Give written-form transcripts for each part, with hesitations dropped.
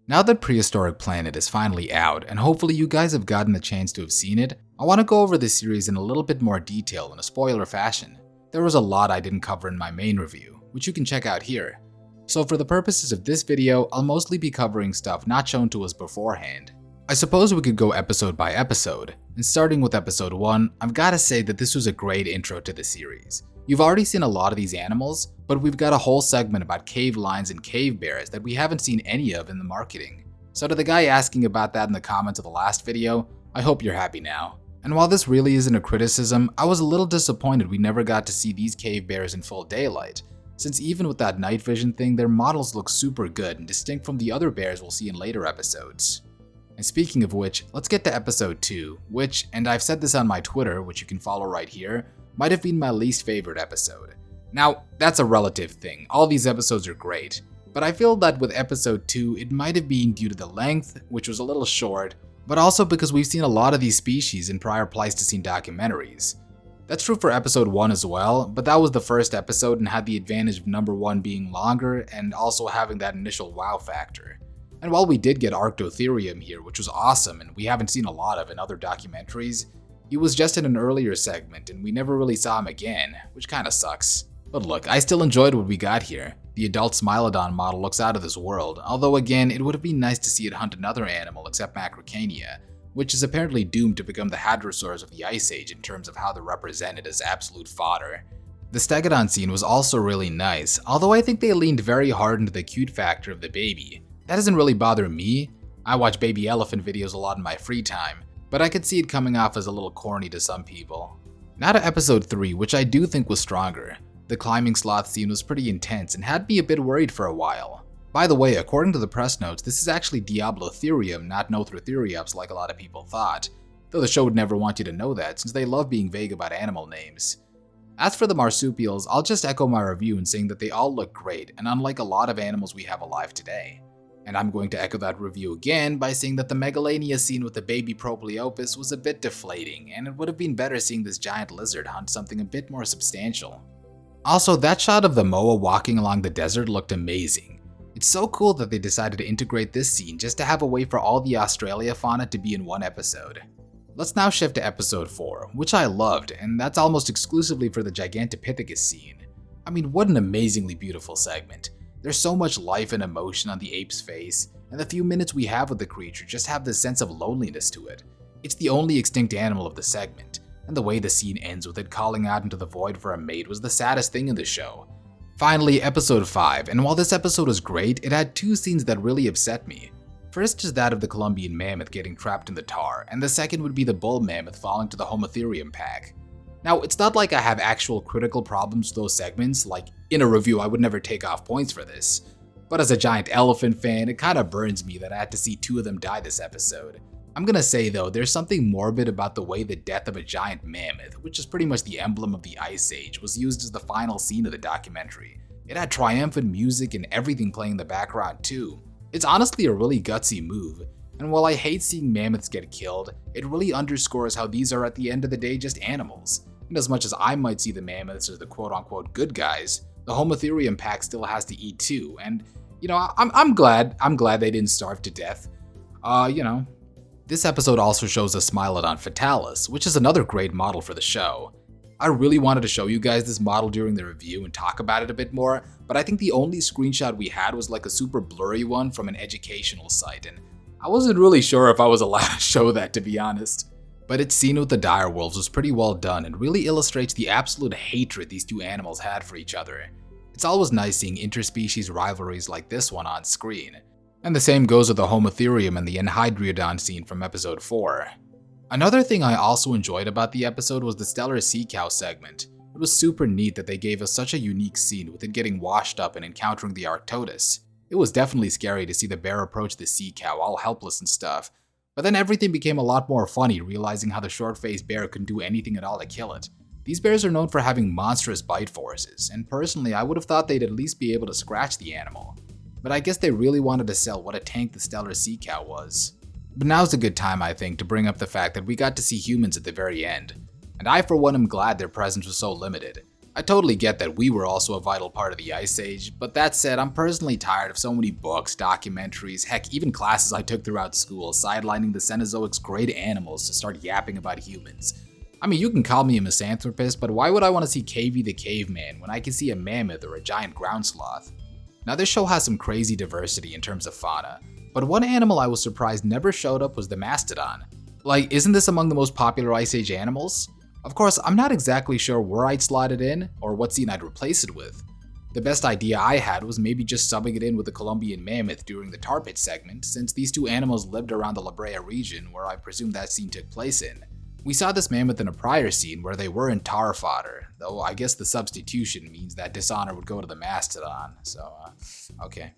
Now that Prehistoric Planet is finally out, and hopefully you guys have gotten the chance to have seen it, I want to go over this series in a little bit more detail in a spoiler fashion. There was a lot I didn't cover in my main review, which you can check out here. So for the purposes of this video, I'll mostly be covering stuff not shown to us beforehand. I suppose we could go episode by episode, and starting with episode 1, I've gotta say that this was a great intro to the series. You've already seen a lot of these animals, but we've got a whole segment about cave lions and cave bears that we haven't seen any of in the marketing. So to the guy asking about that in the comments of the last video, I hope you're happy now. And while this really isn't a criticism, I was a little disappointed we never got to see these cave bears in full daylight, since even with that night vision thing, their models look super good and distinct from the other bears we'll see in later episodes. And speaking of which, let's get to episode 2, which, and I've said this on my Twitter, which you can follow right here, might have been my least favorite episode. Now, that's a relative thing, all these episodes are great, but I feel that with episode 2, it might have been due to the length, which was a little short, but also because we've seen a lot of these species in prior Pleistocene documentaries. That's true for episode 1 as well, but that was the first episode and had the advantage of number 1 being longer and also having that initial wow factor. And while we did get Arctotherium here, which was awesome and we haven't seen a lot of in other documentaries, he was just in an earlier segment and we never really saw him again, which kinda sucks. But look, I still enjoyed what we got here. The adult Smilodon model looks out of this world, although again, it would have been nice to see it hunt another animal except Macrocania, which is apparently doomed to become the hadrosaurs of the Ice Age in terms of how they're represented as absolute fodder. The Stegodon scene was also really nice, although I think they leaned very hard into the cute factor of the baby. That doesn't really bother me. I watch baby elephant videos a lot in my free time, but I could see it coming off as a little corny to some people. Now to episode 3, which I do think was stronger. The climbing sloth scene was pretty intense and had me a bit worried for a while. By the way, according to the press notes, this is actually Diablotherium, not Nothrotheriops like a lot of people thought, though the show would never want you to know that since they love being vague about animal names. As for the marsupials, I'll just echo my review in saying that they all look great and unlike a lot of animals we have alive today. And I'm going to echo that review again by saying that the Megalania scene with the baby Propleopus was a bit deflating, and it would have been better seeing this giant lizard hunt something a bit more substantial. Also, that shot of the moa walking along the desert looked amazing. It's so cool that they decided to integrate this scene just to have a way for all the Australia fauna to be in one episode. Let's now shift to episode 4, which I loved, and that's almost exclusively for the Gigantopithecus scene. I mean, what an amazingly beautiful segment. There's so much life and emotion on the ape's face, and the few minutes we have with the creature just have this sense of loneliness to it. It's the only extinct animal of the segment, and the way the scene ends with it calling out into the void for a mate was the saddest thing in the show. Finally, episode 5, and while this episode was great, it had 2 scenes that really upset me. First is that of the Columbian mammoth getting trapped in the tar, and the second would be the bull mammoth falling to the Homotherium pack. Now, it's not like I have actual critical problems with those segments, like in a review I would never take off points for this, but as a giant elephant fan, it kinda burns me that I had to see 2 of them die this episode. I'm gonna say though, there's something morbid about the way the death of a giant mammoth, which is pretty much the emblem of the Ice Age, was used as the final scene of the documentary. It had triumphant music and everything playing in the background too. It's honestly a really gutsy move, and while I hate seeing mammoths get killed, it really underscores how these are at the end of the day just animals. And as much as I might see the mammoths as the quote-unquote good guys, the Homotherium pack still has to eat too, and you know, I'm glad they didn't starve to death. This episode also shows a Smilodon fatalis, which is another great model for the show. I really wanted to show you guys this model during the review and talk about it a bit more, but I think the only screenshot we had was like a super blurry one from an educational site, and I wasn't really sure if I was allowed to show that, to be honest. But its scene with the direwolves was pretty well done and really illustrates the absolute hatred these 2 animals had for each other. It's always nice seeing interspecies rivalries like this one on screen. And the same goes with the Homotherium and the Enhydriodon scene from episode 4. Another thing I also enjoyed about the episode was the stellar sea cow segment. It was super neat that they gave us such a unique scene with it getting washed up and encountering the Arctodus. It was definitely scary to see the bear approach the sea cow all helpless and stuff, but then everything became a lot more funny realizing how the short-faced bear couldn't do anything at all to kill it. These bears are known for having monstrous bite forces, and personally I would have thought they'd at least be able to scratch the animal. But I guess they really wanted to sell what a tank the stellar sea cow was. But now's a good time, I think, to bring up the fact that we got to see humans at the very end. And I for one am glad their presence was so limited. I totally get that we were also a vital part of the Ice Age, but that said, I'm personally tired of so many books, documentaries, heck, even classes I took throughout school sidelining the Cenozoic's great animals to start yapping about humans. I mean, you can call me a misanthropist, but why would I want to see Cavey the Caveman when I can see a mammoth or a giant ground sloth? Now, this show has some crazy diversity in terms of fauna, but one animal I was surprised never showed up was the mastodon. Like, isn't this among the most popular Ice Age animals? Of course, I'm not exactly sure where I'd slot it in, or what scene I'd replace it with. The best idea I had was maybe just subbing it in with the Colombian mammoth during the tar pit segment, since these two animals lived around the La Brea region where I presume that scene took place in. We saw this mammoth in a prior scene where they were in tar fodder, though I guess the substitution means that dishonor would go to the mastodon, so okay.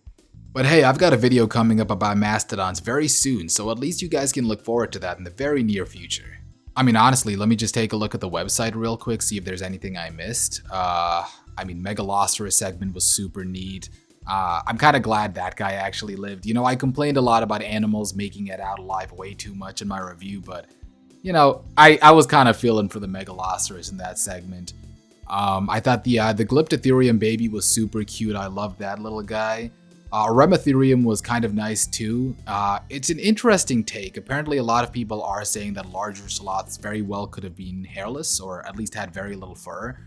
But hey, I've got a video coming up about mastodons very soon, so at least you guys can look forward to that in the very near future. I mean, honestly, let me just take a look at the website real quick, see if there's anything I missed. Megalosaurus segment was super neat. I'm kind of glad that guy actually lived. You know, I complained a lot about animals making it out alive way too much in my review, but, you know, I was kind of feeling for the Megalosaurus in that segment. I thought the Glyptotherium baby was super cute. I loved that little guy. Remetherium was kind of nice too. It's an interesting take. Apparently a lot of people are saying that larger sloths very well could have been hairless or at least had very little fur.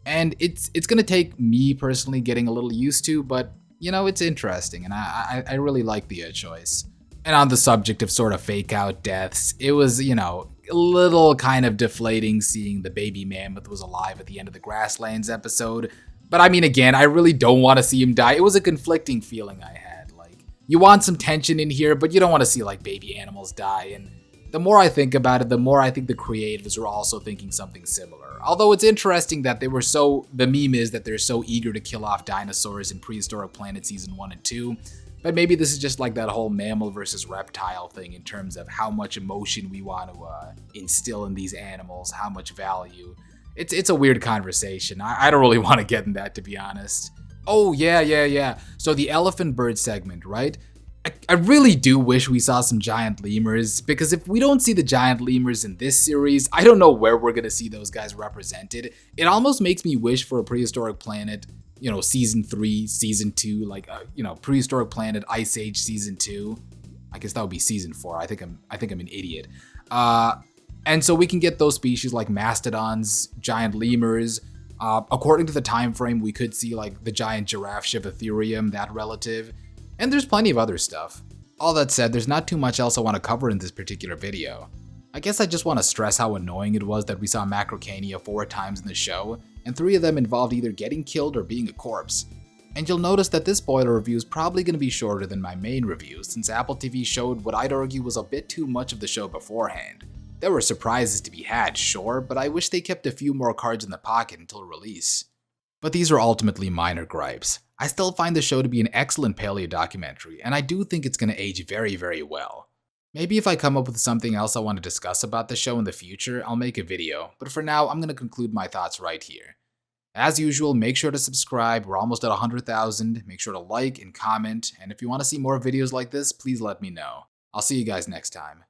And it's gonna take me personally getting a little used to, but you know, it's interesting and I really like the choice. And on the subject of sort of fake out deaths, it was, you know, a little kind of deflating seeing the baby mammoth was alive at the end of the Grasslands episode. But I mean, again, I really don't want to see him die. It was a conflicting feeling I had. Like, you want some tension in here, but you don't want to see, like, baby animals die. And the more I think about it, the more I think the creatives were also thinking something similar. Although it's interesting that the meme is that they're so eager to kill off dinosaurs in Prehistoric Planet Season 1 and 2. But maybe this is just like that whole mammal versus reptile thing in terms of how much emotion we want to instill in these animals, how much value. It's a weird conversation. I don't really want to get in that, to be honest. Oh, yeah. So the elephant bird segment, right? I really do wish we saw some giant lemurs, because if we don't see the giant lemurs in this series, I don't know where we're going to see those guys represented. It almost makes me wish for a Prehistoric Planet, you know, Season 3, Season 2, like, Prehistoric Planet Ice Age Season 2. I guess that would be Season 4. I think I'm an idiot. And so we can get those species like mastodons, giant lemurs. According to the time frame, we could see like the giant giraffe Shivatherium, that relative. And there's plenty of other stuff. All that said, there's not too much else I want to cover in this particular video. I guess I just want to stress how annoying it was that we saw Macrocania 4 times in the show, and 3 of them involved either getting killed or being a corpse. And you'll notice that this spoiler review is probably going to be shorter than my main review, since Apple TV showed what I'd argue was a bit too much of the show beforehand. There were surprises to be had, sure, but I wish they kept a few more cards in the pocket until release. But these are ultimately minor gripes. I still find the show to be an excellent paleo documentary, and I do think it's going to age very, very well. Maybe if I come up with something else I want to discuss about the show in the future, I'll make a video, but for now, I'm going to conclude my thoughts right here. As usual, make sure to subscribe, we're almost at 100,000, make sure to like and comment, and if you want to see more videos like this, please let me know. I'll see you guys next time.